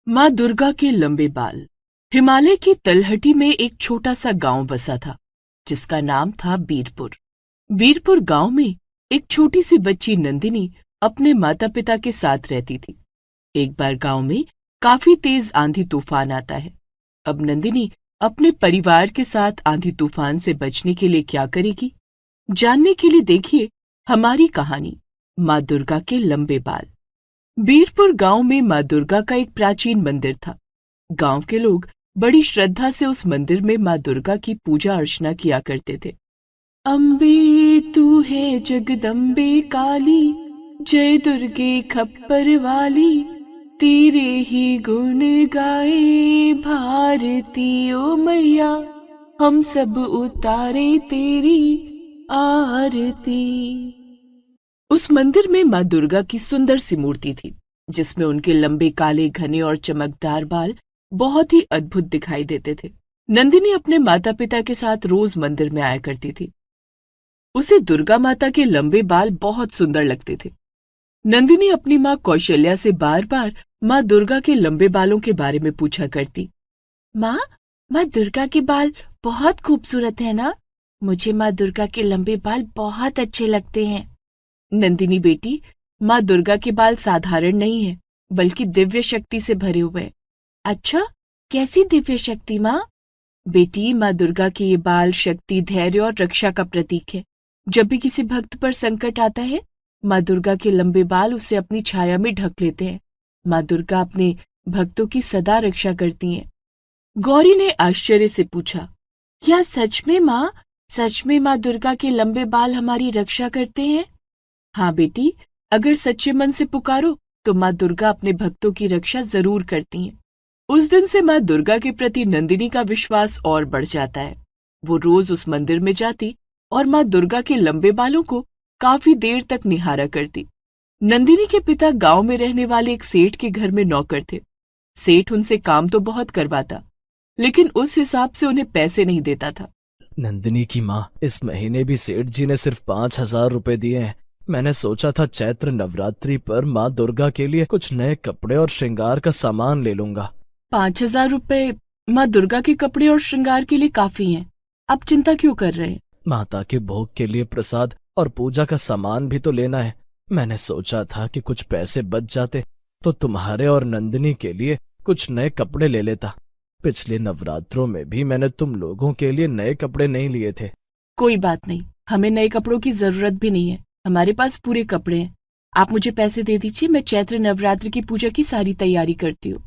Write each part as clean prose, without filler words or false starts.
माँ दुर्गा के लंबे बाल। हिमालय की तलहटी में एक छोटा सा गांव बसा था जिसका नाम था बीरपुर। बीरपुर गांव में एक छोटी सी बच्ची नंदिनी अपने माता पिता के साथ रहती थी। एक बार गांव में काफी तेज आंधी तूफान आता है। अब नंदिनी अपने परिवार के साथ आंधी तूफान से बचने के लिए क्या करेगी, जानने के लिए देखिए हमारी कहानी माँ दुर्गा के लंबे बाल। बीरपुर गांव में माँ दुर्गा का एक प्राचीन मंदिर था। गांव के लोग बड़ी श्रद्धा से उस मंदिर में माँ दुर्गा की पूजा अर्चना किया करते थे। अम्बे तू है जगदम्बे काली, जय दुर्गे खप्पर वाली, तेरे ही गुण गाए भारती ओ मैया, हम सब उतारे तेरी आरती। उस मंदिर में माँ दुर्गा की सुंदर सी मूर्ति थी जिसमें उनके लंबे काले घने और चमकदार बाल बहुत ही अद्भुत दिखाई देते थे। नंदिनी अपने माता पिता के साथ रोज मंदिर में आया करती थी। उसे दुर्गा माता के लंबे बाल बहुत सुंदर लगते थे। नंदिनी अपनी माँ कौशल्या से बार बार माँ दुर्गा के लंबे बालों के बारे में पूछा करती। माँ, माँ दुर्गा के बाल बहुत खूबसूरत है ना? मुझे माँ दुर्गा के लंबे बाल बहुत अच्छे लगते हैं। नंदिनी बेटी, माँ दुर्गा के बाल साधारण नहीं है बल्कि दिव्य शक्ति से भरे हुए हैं। अच्छा, कैसी दिव्य शक्ति माँ? बेटी, माँ दुर्गा के ये बाल शक्ति, धैर्य और रक्षा का प्रतीक है। जब भी किसी भक्त पर संकट आता है, माँ दुर्गा के लंबे बाल उसे अपनी छाया में ढक लेते हैं। माँ दुर्गा अपने भक्तों की सदा रक्षा करती हैं। गौरी ने आश्चर्य से पूछा, क्या सच में माँ? सच में माँ दुर्गा के लंबे बाल हमारी रक्षा करते हैं? हाँ बेटी, अगर सच्चे मन से पुकारो तो माँ दुर्गा अपने भक्तों की रक्षा जरूर करती हैं। उस दिन से माँ दुर्गा के प्रति नंदिनी का विश्वास और बढ़ जाता है। वो रोज उस मंदिर में जाती और माँ दुर्गा के लंबे बालों को काफी देर तक निहारा करती। नंदिनी के पिता गांव में रहने वाले एक सेठ के घर में नौकर थे। सेठ उनसे काम तो बहुत करवाता, लेकिन उस हिसाब से उन्हें पैसे नहीं देता था। नंदिनी की माँ, इस महीने भी सेठ जी ने सिर्फ 5,000 रुपए दिए हैं। मैंने सोचा था चैत्र नवरात्रि पर माँ दुर्गा के लिए कुछ नए कपड़े और श्रृंगार का सामान ले लूंगा। 5,000 रुपए माँ दुर्गा के कपड़े और श्रृंगार के लिए काफी हैं। आप चिंता क्यों कर रहे हैं? माता के भोग के लिए प्रसाद और पूजा का सामान भी तो लेना है। मैंने सोचा था कि कुछ पैसे बच जाते तो तुम्हारे और नंदिनी के लिए कुछ नए कपड़े ले लेता। पिछले नवरात्रों में भी मैंने तुम लोगों के लिए नए कपड़े नहीं लिए थे। कोई बात नहीं, हमें नए कपड़ों की जरूरत भी नहीं है। हमारे पास पूरे कपड़े हैं। आप मुझे पैसे दे दीजिए, मैं चैत्र नवरात्रि की पूजा की सारी तैयारी करती हूँ।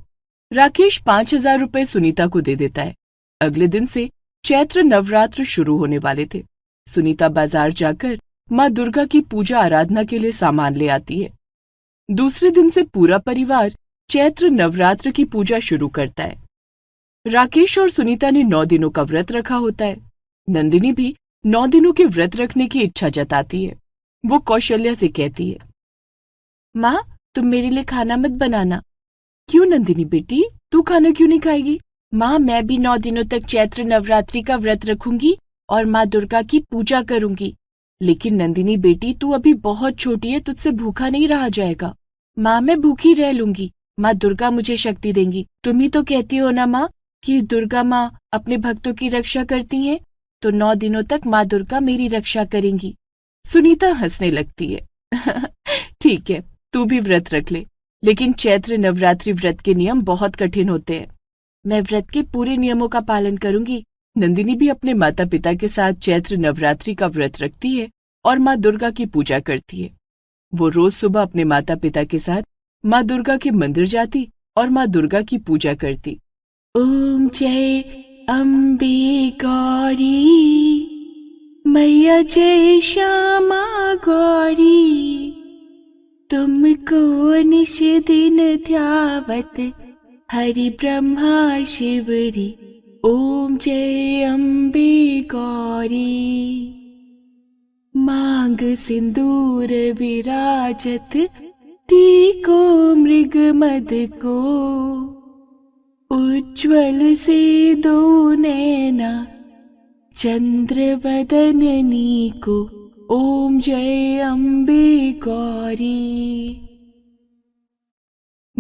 राकेश 5,000 रुपए सुनीता को दे देता है। अगले दिन से चैत्र नवरात्र शुरू होने वाले थे। सुनीता बाजार जाकर माँ दुर्गा की पूजा आराधना के लिए सामान ले आती है। दूसरे दिन से पूरा परिवार चैत्र नवरात्र की पूजा शुरू करता है। राकेश और सुनीता ने 9 दिनों का व्रत रखा होता है। नंदिनी भी 9 दिनों के व्रत रखने की इच्छा जताती है। वो कौशल्या से कहती है, माँ, तुम मेरे लिए खाना मत बनाना। क्यों नंदिनी बेटी, तू खाना क्यों नहीं खाएगी? माँ, मैं भी 9 दिनों तक चैत्र नवरात्रि का व्रत रखूंगी और माँ दुर्गा की पूजा करूंगी। लेकिन नंदिनी बेटी, तू अभी बहुत छोटी है, तुझसे भूखा नहीं रहा जाएगा। माँ, मैं भूखी रह लूंगी। माँ दुर्गा मुझे शक्ति देंगी। तुम ही तो कहती हो ना माँ कि दुर्गा माँ अपने भक्तों की रक्षा करती हैं, तो 9 दिनों तक माँ दुर्गा मेरी रक्षा करेंगी। सुनीता हंसने लगती है। ठीक है, तू भी व्रत रख ले, लेकिन चैत्र नवरात्रि व्रत के नियम बहुत कठिन होते हैं। मैं व्रत के पूरे नियमों का पालन करूंगी। नंदिनी भी अपने माता पिता के साथ चैत्र नवरात्रि का व्रत रखती है और माँ दुर्गा की पूजा करती है। वो रोज सुबह अपने माता पिता के साथ माँ दुर्गा के मंदिर जाती और माँ दुर्गा की पूजा करती। ओम जय अम्बे गौरी, मैया जय श्यामा गौरी, तुमको निश दिन ध्यावत हरि ब्रह्मा शिवरी, ओम जय अम्बे गौरी। मांग सिंदूर विराजत, टीको मृग मद को, उज्ज्वल से दो नैना, चंद्र वदननी को, ओम जय अम्बे गौरी।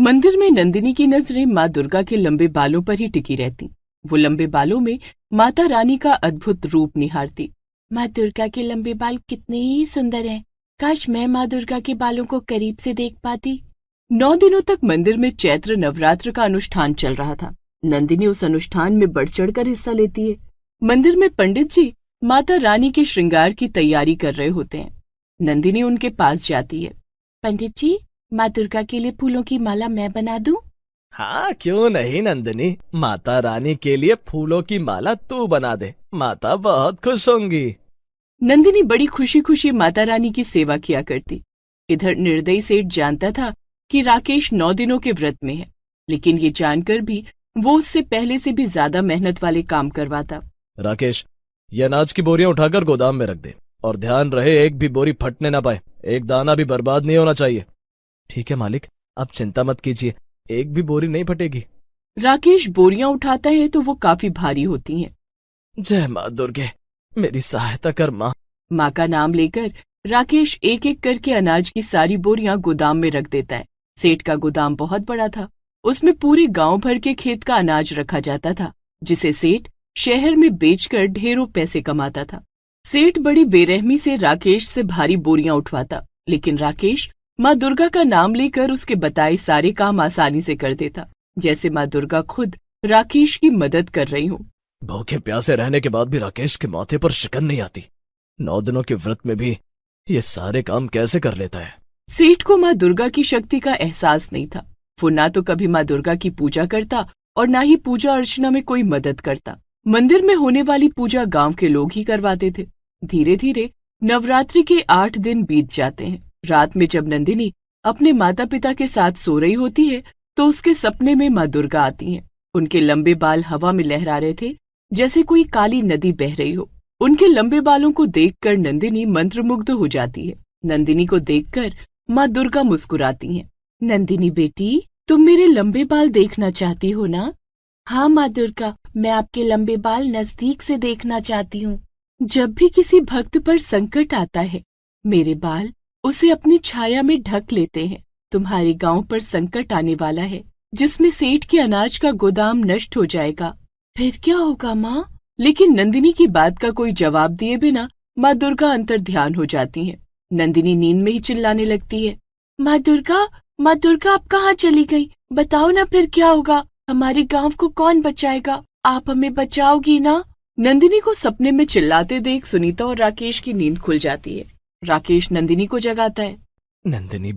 मंदिर में नंदिनी की नजरें माँ दुर्गा के लंबे बालों पर ही टिकी रहती। वो लंबे बालों में माता रानी का अद्भुत रूप निहारती। माँ दुर्गा के लंबे बाल कितने ही सुंदर हैं। काश मैं माँ दुर्गा के बालों को करीब से देख पाती। 9 दिनों तक मंदिर में चैत्र नवरात्र का अनुष्ठान चल रहा था। नंदिनी उस अनुष्ठान में बढ़ चढ़कर हिस्सा लेती है। मंदिर में पंडित जी माता रानी के श्रृंगार की तैयारी कर रहे होते हैं। नंदिनी उनके पास जाती है। पंडित जी, माँ दुर्गा के लिए फूलों की माला मैं बना दूं? हाँ, क्यों नहीं नंदिनी, माता रानी के लिए फूलों की माला तू बना दे, माता बहुत खुश होंगी। नंदिनी बड़ी खुशी खुशी माता रानी की सेवा किया करती। इधर निर्दयी सेठ जानता था कि राकेश 9 दिनों के व्रत में है, लेकिन ये जानकर भी वो उससे पहले से भी ज्यादा मेहनत वाले काम करवाता। राकेश, ये अनाज की बोरियां उठाकर गोदाम में रख दे और ध्यान रहे एक भी बोरी फटने ना पाए, एक दाना भी बर्बाद नहीं होना चाहिए। ठीक है मालिक, आप चिंता मत कीजिए, एक भी बोरी नहीं फटेगी। राकेश बोरियां उठाता है तो वो काफी भारी होती हैं। जय माँ दुर्गे, मेरी सहायता कर माँ। माँ का नाम लेकर राकेश एक एक करके अनाज की सारी बोरियां गोदाम में रख देता है। सेठ का गोदाम बहुत बड़ा था। उसमें पूरे गांव भर के खेत का अनाज रखा जाता था, जिसे सेठ शहर में बेचकर ढेरों पैसे कमाता था। सेठ बड़ी बेरहमी से राकेश से भारी बोरियां उठवाता, लेकिन राकेश माँ दुर्गा का नाम लेकर उसके बताए सारे काम आसानी से कर देता, जैसे माँ दुर्गा खुद राकेश की मदद कर रही हो। भूखे प्यासे रहने के बाद भी राकेश के माथे पर शिकन नहीं आती। 9 दिनों के व्रत में भी ये सारे काम कैसे कर लेता है? सेठ को माँ दुर्गा की शक्ति का एहसास नहीं था। वो ना तो कभी माँ दुर्गा की पूजा करता और ना ही पूजा अर्चना में कोई मदद करता। मंदिर में होने वाली पूजा गांव के लोग ही करवाते थे। धीरे धीरे नवरात्रि के 8 दिन बीत जाते हैं। रात में जब नंदिनी अपने माता पिता के साथ सो रही होती है तो उसके सपने में माँ दुर्गा आती हैं। उनके लंबे बाल हवा में लहरा रहे थे, जैसे कोई काली नदी बह रही हो। उनके लंबे बालों को देखकर नंदिनी मंत्रमुग्ध हो जाती है। नंदिनी को देखकर माँ दुर्गा मुस्कुराती हैं। नंदिनी बेटी, तुम मेरे लंबे बाल देखना चाहती हो ना? हाँ माँ दुर्गा, मैं आपके लंबे बाल नजदीक से देखना चाहती हूँ। जब भी किसी भक्त पर संकट आता है, मेरे बाल उसे अपनी छाया में ढक लेते हैं। तुम्हारे गांव पर संकट आने वाला है, जिसमें सेठ के अनाज का गोदाम नष्ट हो जाएगा। फिर क्या होगा माँ? लेकिन नंदिनी की बात का कोई जवाब दिए बिना माँ दुर्गा अंतर ध्यान हो जाती हैं। नंदिनी नींद में ही चिल्लाने लगती है, माँ दुर्गा, माँ दुर्गा, आप कहाँ चली गई? बताओ ना, फिर क्या होगा? हमारे गांव को कौन बचाएगा? आप हमें बचाओगी ना? नंदिनी को सपने में चिल्लाते देख सुनीता और राकेश की नींद खुल जाती है। राकेश नंदिनी को जगाता है। नंदिनी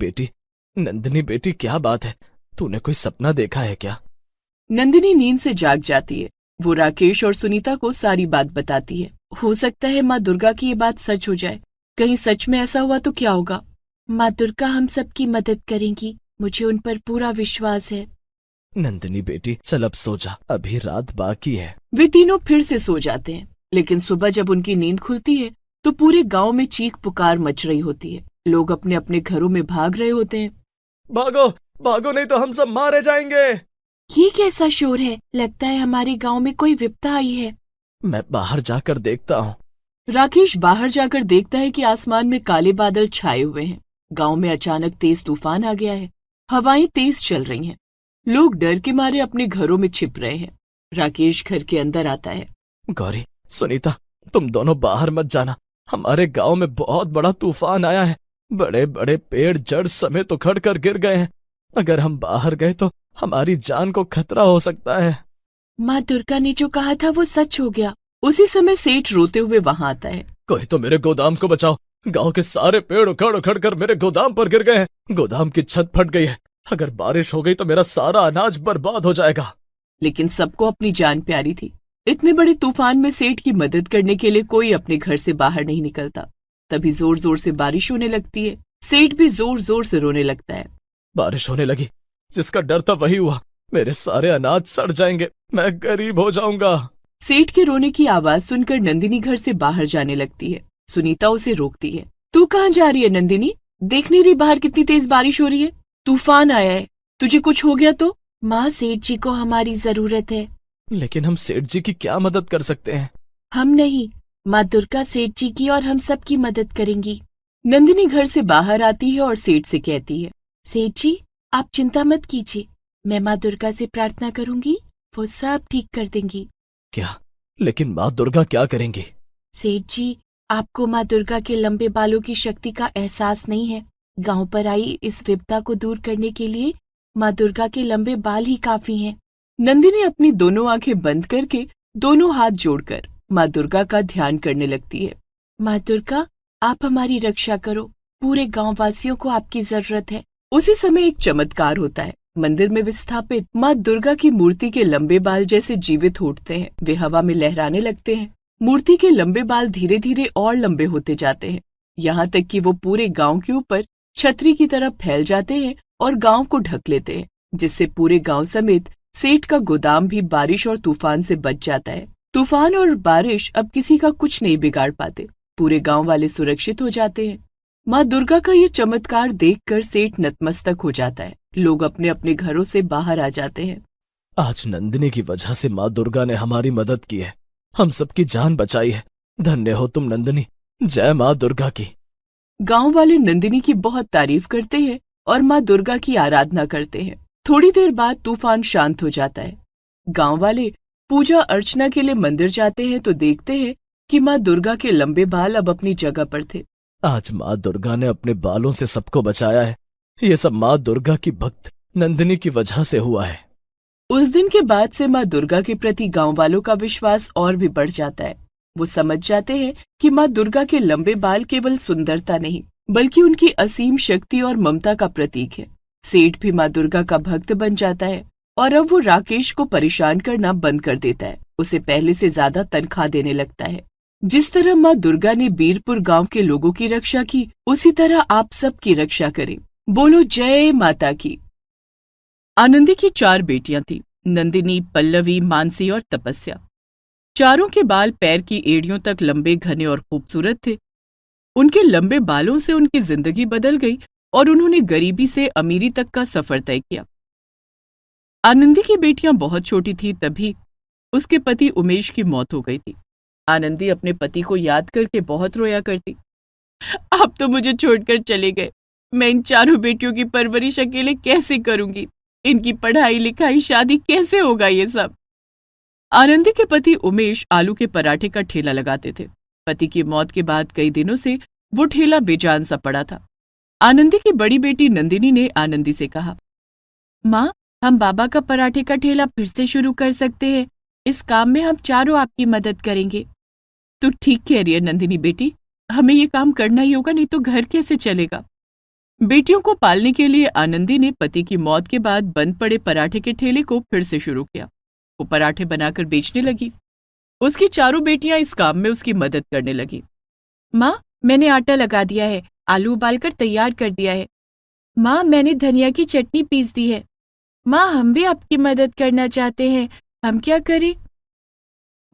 बेटी, क्या बात है? तूने कोई सपना देखा है क्या? नंदिनी नींद से जाग जाती है। वो राकेश और सुनीता को सारी बात बताती है। हो सकता है माँ दुर्गा की ये बात सच हो जाए। कहीं सच में ऐसा हुआ तो क्या होगा? माँ दुर्गा हम सबकी मदद करेंगी, मुझे उन पर पूरा विश्वास है। नंदिनी बेटी, चल अब सो जा, अभी रात बाकी है। वे तीनों फिर से सो जाते हैं, लेकिन सुबह जब उनकी नींद खुलती है तो पूरे गांव में चीख पुकार मच रही होती है। लोग अपने अपने घरों में भाग रहे होते हैं। भागो भागो, नहीं तो हम सब मारे जाएंगे। ये कैसा शोर है? लगता है हमारे गांव में कोई विपदा आई है। मैं बाहर जाकर देखता हूँ। राकेश बाहर जाकर देखता है कि आसमान में काले बादल छाए हुए हैं। गांव में अचानक तेज तूफान आ गया है। हवाएं तेज चल रही हैं। लोग डर के मारे अपने घरों में छिप रहे हैं। राकेश घर के अंदर आता है। गौरी, सुनीता, तुम दोनों बाहर मत जाना। हमारे गांव में बहुत बड़ा तूफान आया है। बड़े बड़े पेड़ जड़ समेत उखड़ कर गिर गए हैं। अगर हम बाहर गए तो हमारी जान को खतरा हो सकता है। माँ दुर्गा ने जो कहा था वो सच हो गया। उसी समय सेठ रोते हुए वहां आता है। कोई तो मेरे गोदाम को बचाओ। गांव के सारे पेड़ उखड़ उखड़ कर मेरे गोदाम पर गिर गए हैं। गोदाम की छत फट गई है। अगर बारिश हो गई तो मेरा सारा अनाज बर्बाद हो जाएगा। लेकिन सबको अपनी जान प्यारी थी। इतने बड़े तूफान में सेठ की मदद करने के लिए कोई अपने घर से बाहर नहीं निकलता। तभी जोर जोर से बारिश होने लगती है। सेठ भी जोर जोर से रोने लगता है। बारिश होने लगी। जिसका डर था वही हुआ। मेरे सारे अनाज सड़ जाएंगे। मैं गरीब हो जाऊंगा। सेठ के रोने की आवाज सुनकर नंदिनी घर से बाहर जाने लगती है। सुनीता उसे रोकती है। तू कहाँ जा रही है नंदिनी? देख नहीं रही बाहर कितनी तेज बारिश हो रही है? तूफान आया है, तुझे कुछ हो गया तो? माँ, सेठ जी को हमारी जरूरत है। लेकिन हम सेठ जी की क्या मदद कर सकते हैं? हम नहीं, माँ दुर्गा सेठ जी की और हम सब की मदद करेंगी। नंदिनी घर से बाहर आती है और सेठ से कहती है, सेठ जी, आप चिंता मत कीजिए, मैं माँ दुर्गा से प्रार्थना करूंगी, वो सब ठीक कर देंगी। क्या? लेकिन माँ दुर्गा क्या करेंगी? सेठ जी, आपको माँ दुर्गा के लंबे बालों की शक्ति का एहसास नहीं है। गांव पर आई इस विपदा को दूर करने के लिए माँ दुर्गा के लंबे बाल ही काफी हैं। नंदिनी अपनी दोनों आंखें बंद करके दोनों हाथ जोड़कर माँ दुर्गा का ध्यान करने लगती है। माँ दुर्गा, आप हमारी रक्षा करो, पूरे गांव वासियों को आपकी जरूरत है। उसी समय एक चमत्कार होता है। मंदिर में विस्थापित माँ दुर्गा की मूर्ति के लंबे बाल जैसे जीवित उठते हैं। वे हवा में लहराने लगते हैं। मूर्ति के लंबे बाल धीरे धीरे और लंबे होते जाते हैं, यहाँ तक कि वो पूरे गांव के ऊपर छतरी की तरह फैल जाते हैं और गांव को ढक लेते हैं, जिससे पूरे गांव समेत सेठ का गोदाम भी बारिश और तूफान से बच जाता है। तूफान और बारिश अब किसी का कुछ नहीं बिगाड़ पाते। पूरे गांव वाले सुरक्षित हो जाते हैं। माँ दुर्गा का ये चमत्कार देखकर सेठ नतमस्तक हो जाता है। लोग अपने अपने घरों से बाहर आ जाते हैं। आज नंदिनी की वजह से माँ दुर्गा ने हमारी मदद की है, हम सबकी जान बचाई है। धन्य हो तुम नंदिनी, जय माँ दुर्गा की। गांव वाले नंदिनी की बहुत तारीफ करते हैं और माँ दुर्गा की आराधना करते हैं। थोड़ी देर बाद तूफान शांत हो जाता है। गांव वाले पूजा अर्चना के लिए मंदिर जाते हैं तो देखते हैं कि माँ दुर्गा के लंबे बाल अब अपनी जगह पर थे। आज माँ दुर्गा ने अपने बालों से सबको बचाया है। ये सब माँ दुर्गा की भक्त नंदिनी की वजह से हुआ है। उस दिन के बाद से माँ दुर्गा के प्रति गांव वालों का विश्वास और भी बढ़ जाता है। वो समझ जाते हैं कि माँ दुर्गा के लंबे बाल केवल सुंदरता नहीं, बल्कि उनकी असीम शक्ति और ममता का प्रतीक है। सेठ भी माँ दुर्गा का भक्त बन जाता है और अब वो राकेश को परेशान करना बंद कर देता है। उसे पहले से ज्यादा तनख्वाह देने लगता है। जिस तरह माँ दुर्गा ने बीरपुर गांव के लोगों की रक्षा की, उसी तरह आप सबकी रक्षा करें। बोलो जय माता की। आनंदी की 4 बेटियां थीं, नंदिनी, पल्लवी, मानसी और तपस्या। चारों के बाल पैर की एड़ियों तक लंबे, घने और खूबसूरत थे। उनके लंबे बालों से उनकी जिंदगी बदल गई और उन्होंने गरीबी से अमीरी तक का सफर तय किया। आनंदी की बेटियां बहुत छोटी थीं, तभी उसके पति उमेश की मौत हो गई थी। आनंदी अपने पति को याद करके बहुत रोया करती। आप तो मुझे छोड़कर चले गए, मैं इन चारों बेटियों की परवरिश अकेले कैसे करूंगी? इनकी पढ़ाई लिखाई शादी कैसे होगा ये सब? आनंदी के पति उमेश आलू के पराठे का ठेला लगाते थे। पति की मौत के बाद कई दिनों से वो ठेला बेजान सा पड़ा था। आनंदी की बड़ी बेटी नंदिनी ने आनंदी से कहा, माँ, हम बाबा का पराठे का ठेला फिर से शुरू कर सकते हैं। इस काम में हम चारों आपकी मदद करेंगे। तू ठीक कह रही है नंदिनी बेटी, हमें ये काम करना ही होगा, नहीं तो घर कैसे चलेगा? बेटियों को पालने के लिए आनंदी ने पति की मौत के बाद बंद पड़े पराठे के ठेले को फिर से शुरू किया। वो पराठे बनाकर बेचने लगी। उसकी चारों बेटियां इस काम में उसकी मदद करने लगी। माँ, मैंने आटा लगा दिया है, आलू उबालकर तैयार कर दिया है। माँ, मैंने धनिया की चटनी पीस दी है। माँ, हम भी आपकी मदद करना चाहते हैं, हम क्या करें?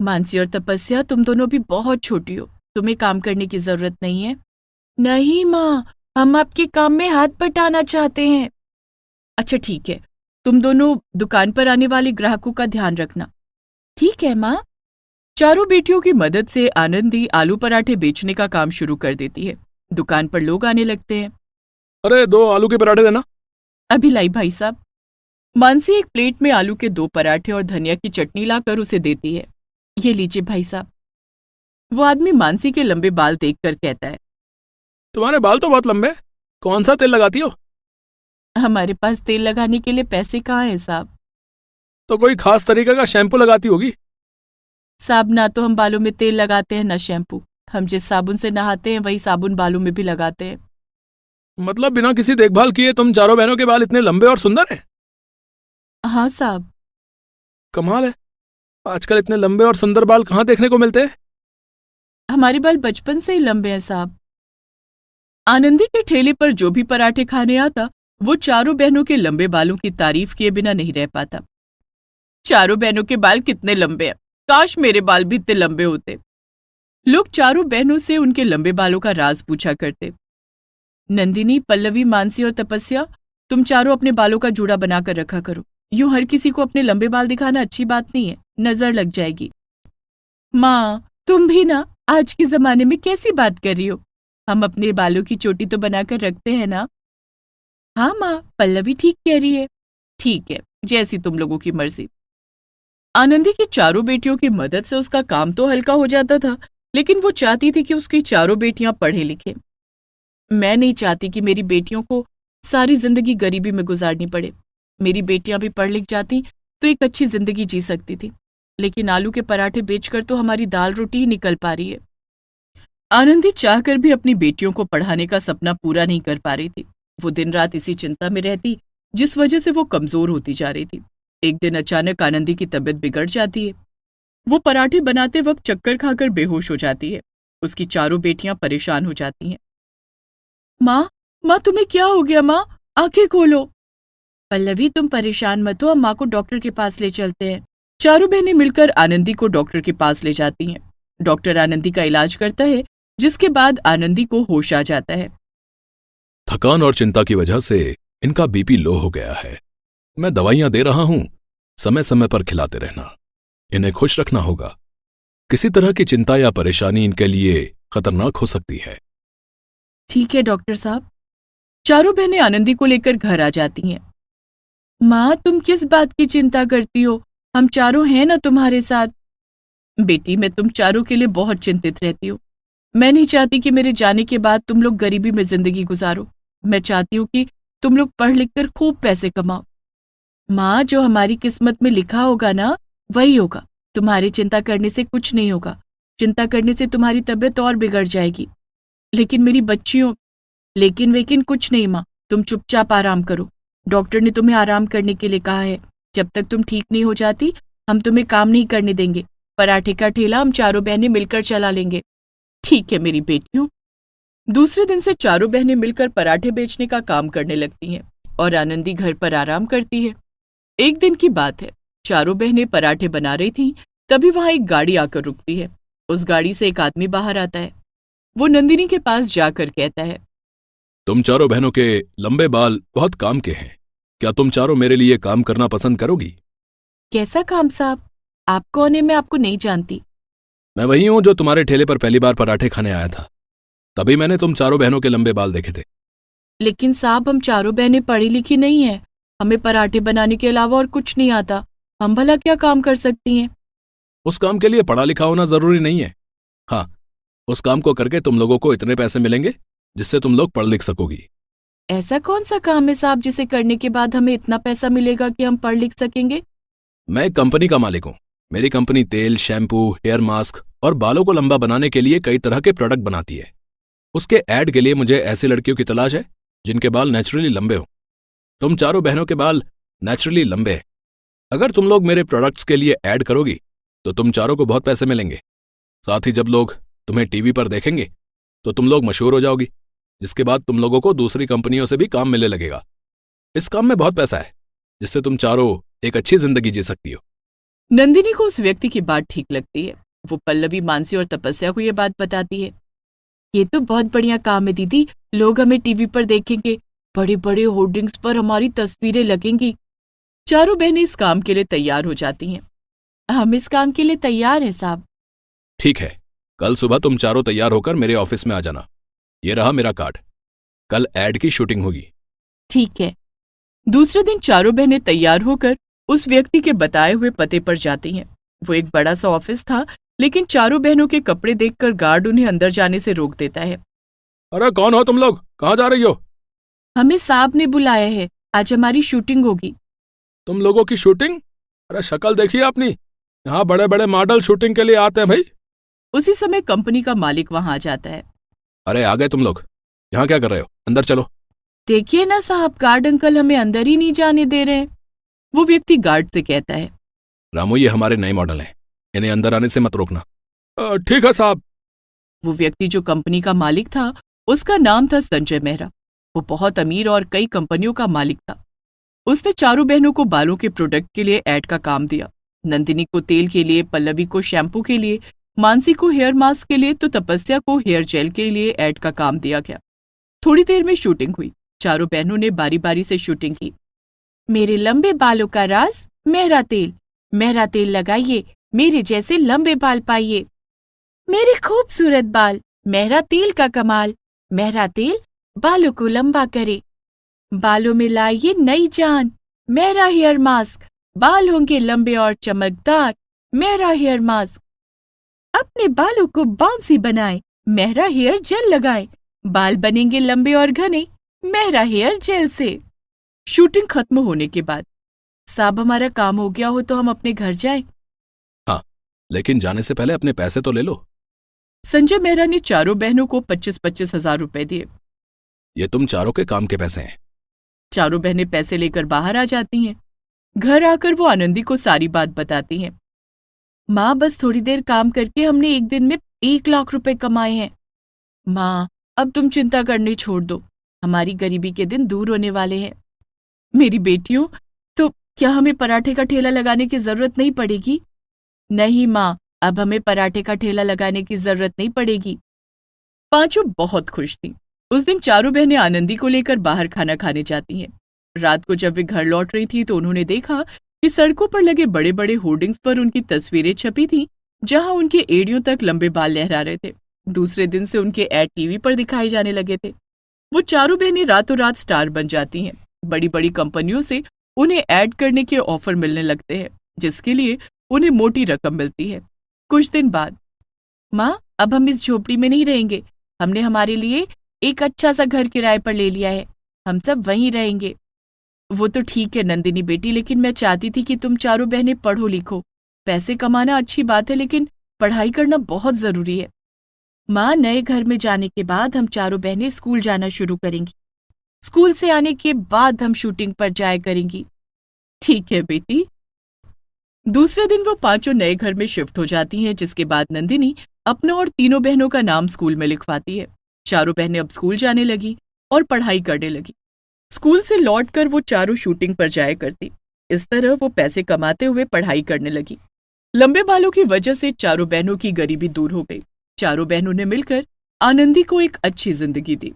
मानसी और तपस्या, तुम दोनों भी बहुत छोटी हो, तुम्हें काम करने की जरूरत नहीं है। नहीं माँ, हम आपके काम में हाथ बटाना चाहते हैं। अच्छा ठीक है, तुम दोनों दुकान पर आने वाले ग्राहकों का ध्यान रखना। ठीक है माँ। चारों बेटियों की मदद से आनंदी आलू पराठे बेचने का काम शुरू कर देती है। दुकान पर लोग आने लगते हैं। अरे 2 आलू के पराठे देना। अभी लाई भाई साहब। मानसी एक प्लेट में आलू के 2 पराठे और धनिया की चटनी लाकर उसे देती है। ये लीजिए भाई साहब। वो आदमी मानसी के लंबे बाल देखकर कहता है, तुम्हारे बाल तो बहुत लंबे, कौन सा तेल लगाती हो? हमारे पास तेल लगाने के लिए पैसे कहाँ हैं साहब? तो कोई खास तरीके का शैम्पू लगाती होगी। साहब, ना तो हम बालों में तेल लगाते हैं ना शैम्पू। हम जिस साबुन से नहाते हैं वही साबुन बालों में भी लगाते हैं। मतलब बिना किसी देखभाल किए तुम चारों बहनों के बाल इतने लंबे और सुंदर हैं? हाँ साहब। कमाल है, आजकल इतने लंबे और सुंदर बाल कहाँ देखने को मिलते हैं? हमारे बाल बचपन से ही लंबे हैं साहब। आनंदी के ठेले पर जो भी पराठे खाने आता, वो चारों बहनों के लंबे बालों की तारीफ किए बिना नहीं रह पाता। चारों बहनों के बाल कितने लंबे हैं, काश मेरे बाल भी इतने लंबे होते। लोग चारों बहनों से उनके लंबे बालों का राज पूछा करते। नंदिनी, पल्लवी, मानसी और तपस्या, तुम चारों अपने बालों का जूड़ा बनाकर रखा करो। यूं हर किसी को अपने लंबे बाल दिखाना अच्छी बात नहीं है, नजर लग जाएगी। माँ, तुम भी ना आज के जमाने में कैसी बात कर रही हो? हम अपने बालों की चोटी तो बनाकर रखते हैं ना। हाँ माँ, पल्लवी ठीक कह रही है। ठीक है, जैसी तुम लोगों की मर्जी। आनंदी की चारों बेटियों की मदद से उसका काम तो हल्का हो जाता था, लेकिन वो चाहती थी कि उसकी चारों बेटियां पढ़े लिखे। मैं नहीं चाहती कि मेरी बेटियों को सारी जिंदगी गरीबी में गुजारनी पड़े। मेरी बेटियां भी पढ़ लिख जाती तो एक अच्छी जिंदगी जी सकती थी, लेकिन आलू के पराठे बेचकर तो हमारी दाल रोटी ही निकल पा रही है। आनंदी चाहकर भी अपनी बेटियों को पढ़ाने का सपना पूरा नहीं कर पा रही थी। वो दिन रात इसी चिंता में रहती, जिस वजह से वो कमजोर होती जा रही थी। एक दिन अचानक आनंदी की तबीयत बिगड़ जाती है। वो पराठे बनाते वक्त चक्कर खाकर बेहोश हो जाती है। उसकी चारों बेटियां परेशान हो जाती हैं। माँ, माँ तुम्हें क्या हो गया माँ? आंखें खोलो। पल्लवी तुम परेशान मत हो, हम माँ को डॉक्टर के पास ले चलते हैं। चारों बहनें मिलकर आनंदी को डॉक्टर के पास ले जाती हैं। डॉक्टर आनंदी का इलाज करता है, जिसके बाद आनंदी को होश आ जाता है। थकान और चिंता की वजह से इनका बीपी लो हो गया है। मैं दवाइयां दे रहा हूं, समय समय पर खिलाते रहना। इन्हें खुश रखना होगा। किसी तरह की चिंता या परेशानी इनके लिए खतरनाक हो सकती है। ठीक है डॉक्टर साहब। चारों बहनें आनंदी को लेकर घर आ जाती हैं। माँ, तुम किस बात की चिंता करती हो? हम चारों हैं ना तुम्हारे साथ। बेटी, मैं तुम चारों के लिए बहुत चिंतित रहती हूँ। मैं नहीं चाहती कि मेरे जाने के बाद तुम लोग गरीबी में जिंदगी गुजारो। मैं चाहती हूँ कि तुम लोग पढ़ लिख कर खूब पैसे कमाओ। माँ, जो हमारी किस्मत में लिखा होगा ना, वही होगा। तुम्हारी चिंता करने से कुछ नहीं होगा। चिंता करने से तुम्हारी तबीयत और बिगड़ जाएगी। लेकिन मेरी बच्चियों, लेकिन वेकिन कुछ नहीं माँ, तुम चुपचाप आराम करो। डॉक्टर ने तुम्हें आराम करने के लिए कहा है। जब तक तुम ठीक नहीं हो जाती, हम तुम्हें काम नहीं करने देंगे। पराठे का ठेला हम चारों बहनें मिलकर चला लेंगे। ठीक है मेरी बेटियों। दूसरे दिन से चारों बहनें मिलकर पराठे बेचने का काम करने लगती हैं और आनंदी घर पर आराम करती है। एक दिन की बात है, चारों बहनें पराठे बना रही थीं, तभी वहां एक गाड़ी आकर रुकती है। उस गाड़ी से एक आदमी बाहर आता है। वो नंदिनी के पास जाकर कहता है, तुम चारों बहनों के लंबे बाल बहुत काम के हैं। क्या तुम चारों मेरे लिए काम करना पसंद करोगी? कैसा काम साहब? आप कौन है? मैं आपको नहीं जानती। मैं वही हूं जो तुम्हारे ठेले पर पहली बार पराठे खाने आया था। तभी मैंने तुम चारों बहनों के लंबे बाल देखे थे। लेकिन साहब, हम चारों बहनें पढ़ी लिखी नहीं है। हमें पराठे बनाने के अलावा और कुछ नहीं आता। हम भला क्या काम कर सकती हैं? उस काम के लिए पढ़ा लिखा होना जरूरी नहीं है। हाँ, उस काम को करके तुम लोगों को इतने पैसे मिलेंगे जिससे तुम लोग पढ़ लिख सकोगी। ऐसा कौन सा काम है साहब जिसे करने के बाद हमें इतना पैसा मिलेगा कि हम पढ़ लिख सकेंगे? मैं एक कंपनी का मालिक हूं। मेरी कंपनी तेल, शैम्पू, हेयर मास्क और बालों को लंबा बनाने के लिए कई तरह के प्रोडक्ट बनाती है। उसके ऐड के लिए मुझे ऐसी लड़कियों की तलाश है जिनके बाल नेचुरली लंबे हों। तुम चारों बहनों के बाल नेचुरली लंबे हैं। अगर तुम लोग मेरे प्रोडक्ट्स के लिए ऐड करोगी तो तुम चारों को बहुत पैसे मिलेंगे। साथ ही जब लोग तुम्हें टीवी पर देखेंगे तो तुम लोग मशहूर हो जाओगी, जिसके बाद तुम लोगों को दूसरी कंपनियों से भी काम मिलने लगेगा। इस काम में बहुत पैसा है, जिससे तुम चारों एक अच्छी जिंदगी जी सकती हो। नंदिनी को उस व्यक्ति की बात ठीक लगती है। वो पल्लवी, मानसी और तपस्या को ये बात बताती है। ये तो बहुत बढ़िया काम है दीदी। लोग हमें टीवी पर देखेंगे, बड़े बड़े होर्डिंग्स पर हमारी तस्वीरें लगेंगी। चारों बहनें इस काम के लिए तैयार हो जाती हैं। हम इस काम के लिए तैयार हैं साहब। ठीक है, कल सुबह तुम चारों तैयार होकर मेरे ऑफिस में आ जाना। ये रहा मेरा कार्ड। कल ऐड की शूटिंग होगी। ठीक है। दूसरे दिन चारों बहनें तैयार होकर उस व्यक्ति के बताए हुए पते पर जाती हैं। वो एक बड़ा सा ऑफिस था, लेकिन चारों बहनों के कपड़े देखकर गार्ड उन्हें अंदर जाने से रोक देता है। अरे कौन हो तुम लोग? कहाँ जा रही हो? हमें साहब ने बुलाया है, आज हमारी शूटिंग होगी। तुम लोगों की शूटिंग? अरे शक्ल देखिए अपनी। यहाँ बड़े बड़े मॉडल शूटिंग के लिए आते हैं भाई। उसी समय कंपनी का मालिक वहां आ जाता है। अरे आ गए तुम लोग। यहाँ क्या कर रहे हो? अंदर चलो। देखिए ना साहब, गार्ड अंकल हमें अंदर ही नहीं जाने दे रहे हैं। वो व्यक्ति गार्ड से कहता है, रामू, ये हमारे नए मॉडल हैं। इन्हें अंदर आने से मत रोकना। ठीक है साहब। वो व्यक्ति जो कंपनी का मालिक था, उसका नाम था संजय मेहरा। वो बहुत अमीर और कई कंपनियों का मालिक था। उसने चारों बहनों को बालों के प्रोडक्ट के लिए ऐड का काम दिया। नंदिनी को तेल के लिए, पल्लवी को शैम्पू के लिए, मानसी को हेयर मास्क के लिए, तो तपस्या को हेयर जेल के लिए ऐड का काम दिया गया। थोड़ी देर में शूटिंग हुई। चारों बहनों ने बारी बारी से शूटिंग की। मेरे लंबे बालों का राज मेहरा तेल। मेहरा तेल लगाइए, मेरे जैसे लंबे बाल पाइए। मेरे खूबसूरत बाल, मेहरा तेल का कमाल। मेहरा तेल बालों को लंबा करे। बालों में लाइए नई जान, मेरा हेयर मास्क, बाल होंगे लंबे और चमकदार, मेरा हेयर मास्क। अपने बालों को बाउंसी बनाएं, मेरा हेयर जेल लगाएं, बाल बनेंगे लंबे और घने, मेरा हेयर जेल से। शूटिंग खत्म होने के बाद, साहब हमारा काम हो गया हो तो हम अपने घर जाएं। हाँ, लेकिन जाने से पहले अपने पैसे तो ले लो। संजय मेहरा ने चारों बहनों को 25-25 हजार रुपए दिए। ये तुम चारों के काम के पैसे हैं। चारों बहनें पैसे लेकर बाहर आ जाती हैं। घर आकर वो आनंदी को सारी बात बताती हैं। माँ, बस थोड़ी देर काम करके हमने एक दिन में 1 लाख रुपए कमाए हैं। माँ, अब तुम चिंता करनी छोड़ दो, हमारी गरीबी के दिन दूर होने वाले हैं। मेरी बेटियों, तो क्या हमें पराठे का ठेला लगाने की जरूरत नहीं पड़ेगी? नहीं माँ, अब हमें पराठे का ठेला लगाने की जरूरत नहीं पड़ेगी। पांचों बहुत खुश थीं। उस दिन चारों बहनें आनंदी को लेकर बाहर खाना खाने जाती हैं। रात को जब वे घर लौट रही थी तो उन्होंने देखा कि सड़कों पर लगे बड़े बड़े होर्डिंग्स पर उनकी तस्वीरें छपी थीं, जहां उनके एड़ियों तक लंबे बाल लहरा रहे थे। दूसरे दिन से उनके ऐड टीवी पर दिखाए जाने लगे थे। वो चारों बहनें रातों रात स्टार बन जाती हैं। बड़ी बड़ी कंपनियों से उन्हें ऐड करने के ऑफर मिलने लगते हैं, जिसके लिए उन्हें मोटी रकम मिलती है। कुछ दिन बाद, माँ, अब हम इस झोपड़ी में नहीं रहेंगे, हमने हमारे लिए एक अच्छा सा घर किराए पर ले लिया है, हम सब वहीं रहेंगे। वो तो ठीक है नंदिनी बेटी, लेकिन मैं चाहती थी कि तुम चारों बहनें पढ़ो लिखो। पैसे कमाना अच्छी बात है, लेकिन पढ़ाई करना बहुत जरूरी है। माँ, नए घर में जाने के बाद हम चारों बहनें स्कूल जाना शुरू करेंगी। स्कूल से आने के बाद हम शूटिंग पर जाया करेंगी। ठीक है बेटी। दूसरे दिन वो पांचों नए घर में शिफ्ट हो जाती हैं, जिसके बाद नंदिनी अपना और तीनों बहनों का नाम स्कूल में लिखवाती है। चारों बहनें अब स्कूल जाने लगी और पढ़ाई करने लगी। स्कूल से लौटकर वो चारों शूटिंग पर जाया करती। इस तरह वो पैसे कमाते हुए पढ़ाई करने लगी। लंबे बालों की वजह से चारों बहनों की गरीबी दूर हो गई। चारों बहनों ने मिलकर आनंदी को एक अच्छी जिंदगी दी।